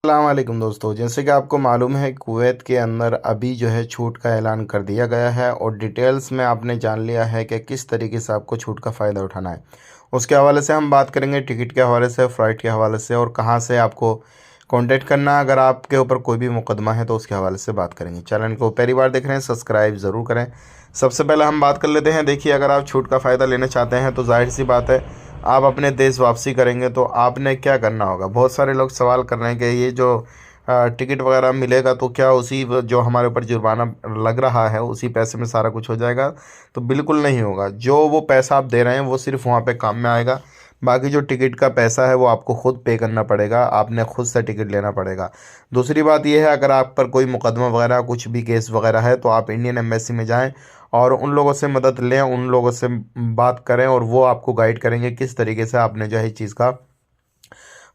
अस्सलाम वालेकुम दोस्तों, जैसे कि आपको मालूम है कुवैत के अंदर अभी जो है छूट का ऐलान कर दिया गया है और डिटेल्स में आपने जान लिया है कि किस तरीके से आपको छूट का फ़ायदा उठाना है। उसके हवाले से हम बात करेंगे, टिकट के हवाले से, फ़्लाइट के हवाले से और कहाँ से आपको कांटेक्ट करना है। अगर आपके ऊपर कोई भी मुकदमा है तो उसके हवाले से बात करेंगे। चैनल को पहली बार देख रहे हैं, सब्सक्राइब ज़रूर करें। सबसे पहले हम बात कर लेते हैं। देखिए, अगर आप छूट का फ़ायदा लेना चाहते हैं तो ज़ाहिर सी बात है, आप अपने देश वापसी करेंगे तो आपने क्या करना होगा। बहुत सारे लोग सवाल कर रहे हैं कि ये जो टिकट वगैरह मिलेगा तो क्या उसी जो हमारे ऊपर जुर्माना लग रहा है उसी पैसे में सारा कुछ हो जाएगा। तो बिल्कुल नहीं होगा। जो वो पैसा आप दे रहे हैं वो सिर्फ वहाँ पे काम में आएगा। बाकी जो टिकट का पैसा है वो आपको खुद पे करना पड़ेगा, आपने खुद से टिकट लेना पड़ेगा। दूसरी बात यह है, अगर आप पर कोई मुकदमा वगैरह कुछ भी केस वगैरह है तो आप इंडियन एम्बेसी में जाएं और उन लोगों से मदद लें, उन लोगों से बात करें और वो आपको गाइड करेंगे किस तरीके से आपने जो है इस चीज़ का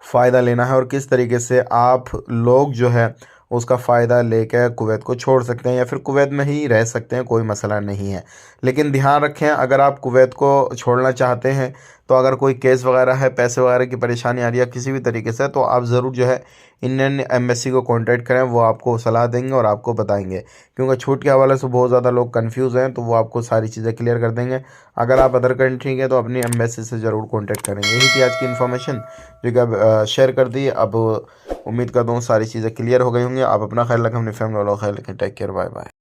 फ़ायदा लेना है और किस तरीके से आप लोग जो है उसका फ़ायदा लेकर कुवैत को छोड़ सकते हैं या फिर कुवैत में ही रह सकते हैं, कोई मसला नहीं है। लेकिन ध्यान रखें, अगर आप कुवैत को छोड़ना चाहते हैं तो अगर कोई केस वगैरह है, पैसे वगैरह की परेशानी आ रही है किसी भी तरीके से, तो आप ज़रूर जो है इंडियन एम्बेसी को कांटेक्ट करें। वो आपको सलाह देंगे और आपको बताएंगे, क्योंकि छूट के हवाले से बहुत ज़्यादा लोग कंफ्यूज हैं, तो वो आपको सारी चीज़ें क्लियर कर देंगे। अगर आप अदर कंट्री के तो अपनी एम्बेसी से ज़रूर कांटेक्ट करें। यही थी आज की इन्फॉर्मेशन जो कि अब शेयर कर दी। अब उम्मीद करता हूँ सारी चीज़ें क्लियर हो गई होंगी। आप अपना ख्याल रखें, अपनी फैमिली वालों का ख्याल रखें। Take care, bye bye.